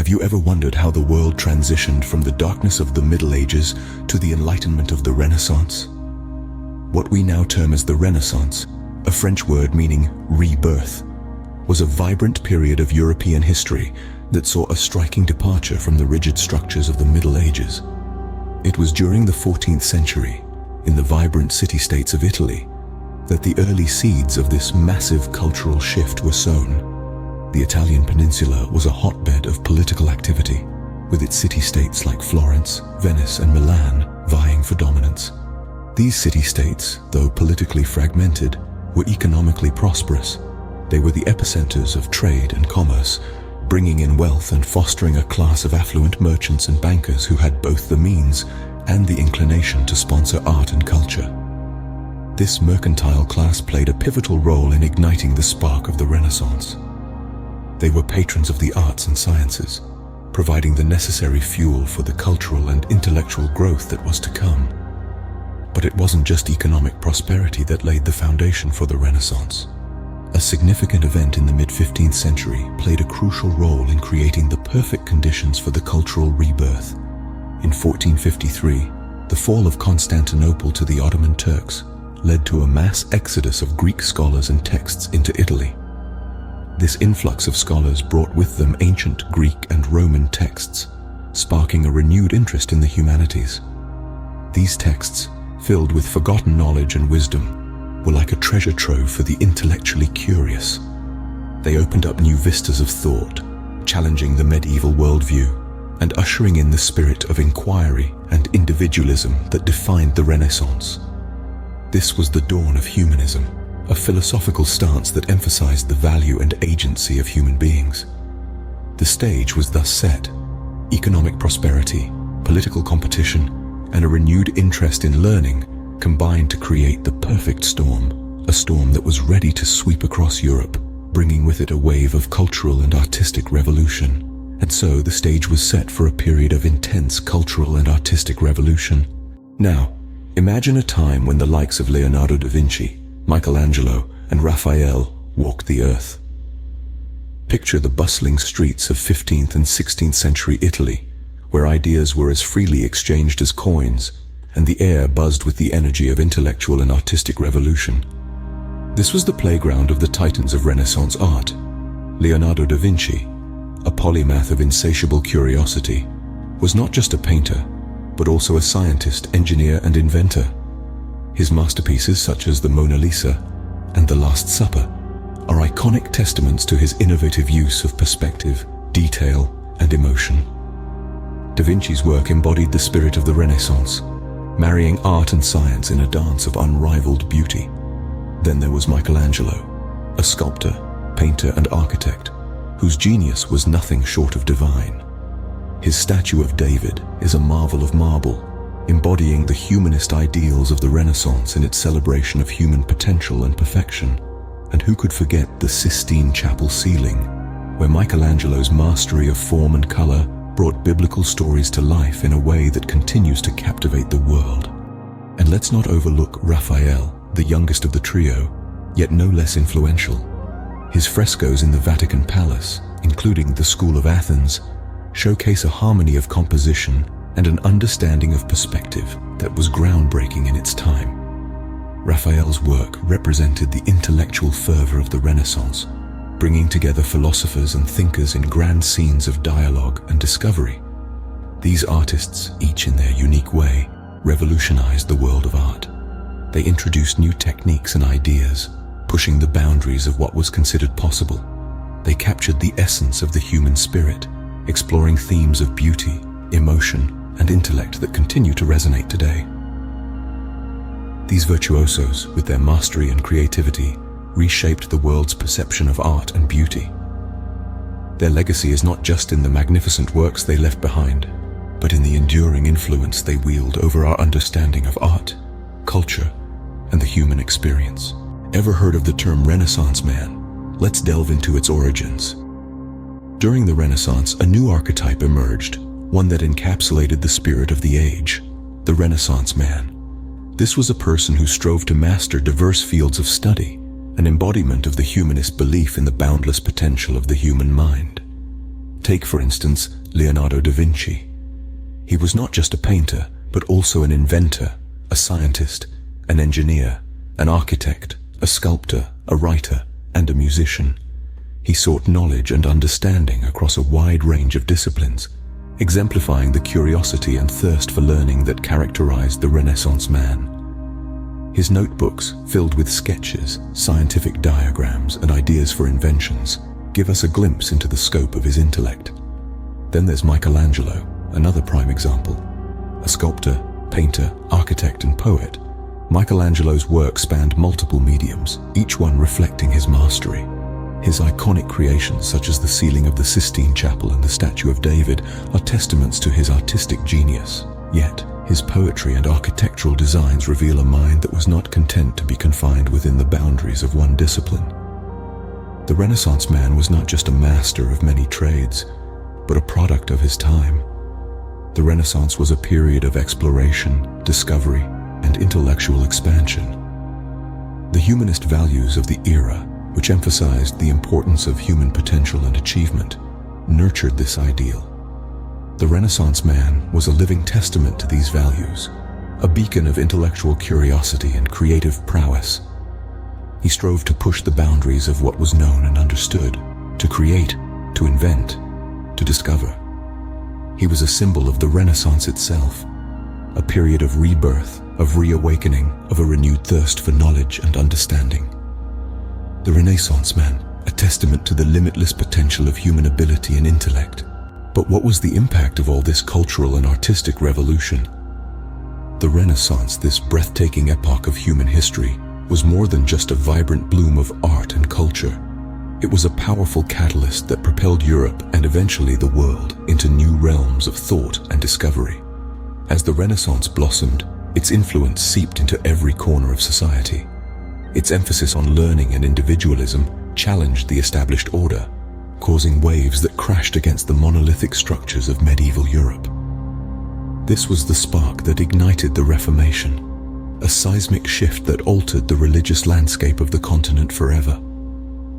Have you ever wondered how the world transitioned from the darkness of the Middle Ages to the enlightenment of the Renaissance? What we now term as the Renaissance, a French word meaning rebirth, was a vibrant period of European history that saw a striking departure from the rigid structures of the Middle Ages. It was during the 14th century, in the vibrant city-states of Italy, that the early seeds of this massive cultural shift were sown. The Italian peninsula was a hotbed of political activity, with its city-states like Florence, Venice, and Milan vying for dominance. These city-states, though politically fragmented, were economically prosperous. They were the epicenters of trade and commerce, bringing in wealth and fostering a class of affluent merchants and bankers who had both the means and the inclination to sponsor art and culture. This mercantile class played a pivotal role in igniting the spark of the Renaissance. They were patrons of the arts and sciences, providing the necessary fuel for the cultural and intellectual growth that was to come. But it wasn't just economic prosperity that laid the foundation for the Renaissance. A significant event in the mid-15th century played a crucial role in creating the perfect conditions for the cultural rebirth. In 1453, the fall of Constantinople to the Ottoman Turks led to a mass exodus of Greek scholars and texts into Italy. This influx of scholars brought with them ancient Greek and Roman texts, sparking a renewed interest in the humanities. These texts, filled with forgotten knowledge and wisdom, were like a treasure trove for the intellectually curious. They opened up new vistas of thought, challenging the medieval worldview and ushering in the spirit of inquiry and individualism that defined the Renaissance. This was the dawn of humanism, a philosophical stance that emphasized the value and agency of human beings. The stage was thus set. Economic prosperity, political competition, and a renewed interest in learning combined to create the perfect storm, a storm that was ready to sweep across Europe, bringing with it a wave of cultural and artistic revolution. And so the stage was set for a period of intense cultural and artistic revolution. Now, imagine a time when the likes of Leonardo da Vinci, Michelangelo, and Raphael walked the earth. Picture the bustling streets of 15th and 16th century Italy, where ideas were as freely exchanged as coins, and the air buzzed with the energy of intellectual and artistic revolution. This was the playground of the titans of Renaissance art. Leonardo da Vinci, a polymath of insatiable curiosity, was not just a painter, but also a scientist, engineer, and inventor. His masterpieces, such as the Mona Lisa and the Last Supper, are iconic testaments to his innovative use of perspective, detail, and emotion. Da Vinci's work embodied the spirit of the Renaissance, marrying art and science in a dance of unrivaled beauty. Then there was Michelangelo, a sculptor, painter, and architect, whose genius was nothing short of divine. His statue of David is a marvel of marble, embodying the humanist ideals of the Renaissance in its celebration of human potential and perfection. And who could forget the Sistine Chapel ceiling, where Michelangelo's mastery of form and color brought biblical stories to life in a way that continues to captivate the world. And let's not overlook Raphael, the youngest of the trio, yet no less influential. His frescoes in the Vatican Palace, including the School of Athens, showcase a harmony of composition and an understanding of perspective that was groundbreaking in its time. Raphael's work represented the intellectual fervor of the Renaissance, bringing together philosophers and thinkers in grand scenes of dialogue and discovery. These artists, each in their unique way, revolutionized the world of art. They introduced new techniques and ideas, pushing the boundaries of what was considered possible. They captured the essence of the human spirit, exploring themes of beauty, emotion, and intellect that continue to resonate today. These virtuosos, with their mastery and creativity, reshaped the world's perception of art and beauty. Their legacy is not just in the magnificent works they left behind, but in the enduring influence they wield over our understanding of art, culture, and the human experience. Ever heard of the term Renaissance man? Let's delve into its origins. During the Renaissance, a new archetype emerged, one that encapsulated the spirit of the age, the Renaissance man. This was a person who strove to master diverse fields of study, an embodiment of the humanist belief in the boundless potential of the human mind. Take, for instance, Leonardo da Vinci. He was not just a painter, but also an inventor, a scientist, an engineer, an architect, a sculptor, a writer, and a musician. He sought knowledge and understanding across a wide range of disciplines, exemplifying the curiosity and thirst for learning that characterized the Renaissance man. His notebooks, filled with sketches, scientific diagrams, and ideas for inventions, give us a glimpse into the scope of his intellect. Then there's Michelangelo, another prime example. A sculptor, painter, architect, and poet, Michelangelo's work spanned multiple mediums, each one reflecting his mastery. His iconic creations, such as the ceiling of the Sistine Chapel and the statue of David, are testaments to his artistic genius. Yet, his poetry and architectural designs reveal a mind that was not content to be confined within the boundaries of one discipline. The Renaissance man was not just a master of many trades, but a product of his time. The Renaissance was a period of exploration, discovery, and intellectual expansion. The humanist values of the era, which emphasized the importance of human potential and achievement, nurtured this ideal. The Renaissance man was a living testament to these values, a beacon of intellectual curiosity and creative prowess. He strove to push the boundaries of what was known and understood, to create, to invent, to discover. He was a symbol of the Renaissance itself, a period of rebirth, of reawakening, of a renewed thirst for knowledge and understanding. The Renaissance man, a testament to the limitless potential of human ability and intellect. But what was the impact of all this cultural and artistic revolution? The Renaissance, this breathtaking epoch of human history, was more than just a vibrant bloom of art and culture. It was a powerful catalyst that propelled Europe and eventually the world into new realms of thought and discovery. As the Renaissance blossomed, its influence seeped into every corner of society. Its emphasis on learning and individualism challenged the established order, causing waves that crashed against the monolithic structures of medieval Europe. This was the spark that ignited the Reformation, a seismic shift that altered the religious landscape of the continent forever.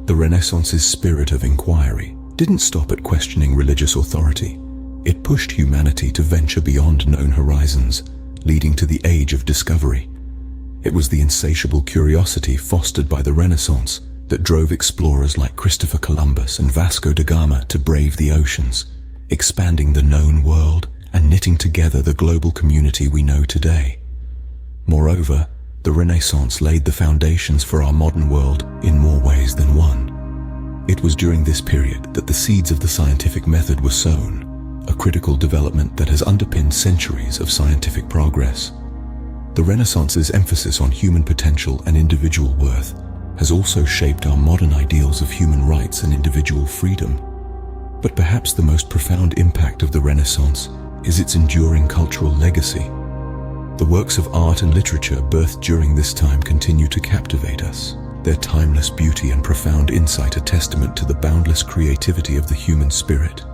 The Renaissance's spirit of inquiry didn't stop at questioning religious authority. It pushed humanity to venture beyond known horizons, leading to the age of discovery. It was the insatiable curiosity fostered by the Renaissance that drove explorers like Christopher Columbus and Vasco da Gama to brave the oceans, expanding the known world and knitting together the global community we know today. Moreover, the Renaissance laid the foundations for our modern world in more ways than one. It was during this period that the seeds of the scientific method were sown, a critical development that has underpinned centuries of scientific progress. The Renaissance's emphasis on human potential and individual worth has also shaped our modern ideals of human rights and individual freedom. But perhaps the most profound impact of the Renaissance is its enduring cultural legacy. The works of art and literature birthed during this time continue to captivate us. Their timeless beauty and profound insight are testament to the boundless creativity of the human spirit.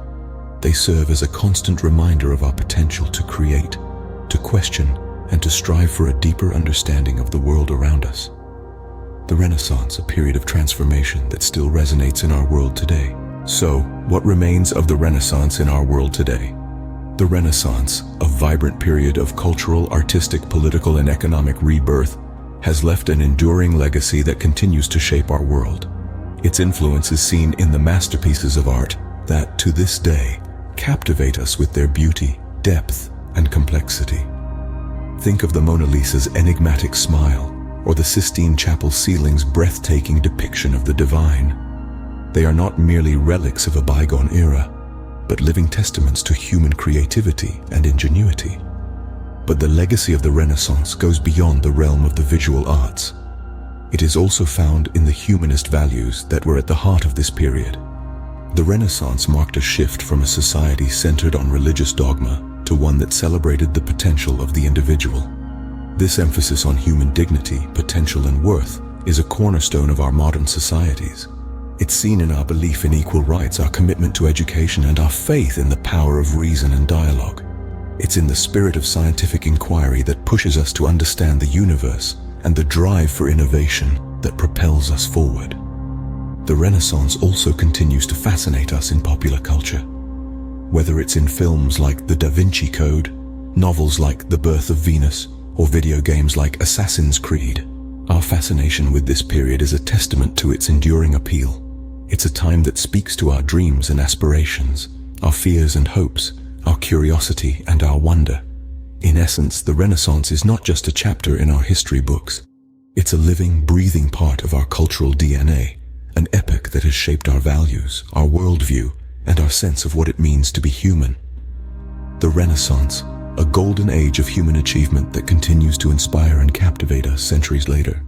They serve as a constant reminder of our potential to create, to question, and to strive for a deeper understanding of the world around us. The Renaissance, a period of transformation that still resonates in our world today. So, what remains of the Renaissance in our world today? The Renaissance, a vibrant period of cultural, artistic, political, and economic rebirth, has left an enduring legacy that continues to shape our world. Its influence is seen in the masterpieces of art that, to this day, captivate us with their beauty, depth, and complexity. Think of the Mona Lisa's enigmatic smile, or the Sistine Chapel ceiling's breathtaking depiction of the divine. They are not merely relics of a bygone era, but living testaments to human creativity and ingenuity. But the legacy of the Renaissance goes beyond the realm of the visual arts. It is also found in the humanist values that were at the heart of this period. The Renaissance marked a shift from a society centered on religious dogma to one that celebrated the potential of the individual. This emphasis on human dignity, potential, and worth is a cornerstone of our modern societies. It's seen in our belief in equal rights, our commitment to education, and our faith in the power of reason and dialogue. It's in the spirit of scientific inquiry that pushes us to understand the universe and the drive for innovation that propels us forward. The Renaissance also continues to fascinate us in popular culture. Whether it's in films like The Da Vinci Code, novels like The Birth of Venus, or video games like Assassin's Creed, our fascination with this period is a testament to its enduring appeal. It's a time that speaks to our dreams and aspirations, our fears and hopes, our curiosity and our wonder. In essence, the Renaissance is not just a chapter in our history books. It's a living, breathing part of our cultural DNA, an epoch that has shaped our values, our worldview, and our sense of what it means to be human. The Renaissance, a golden age of human achievement that continues to inspire and captivate us centuries later.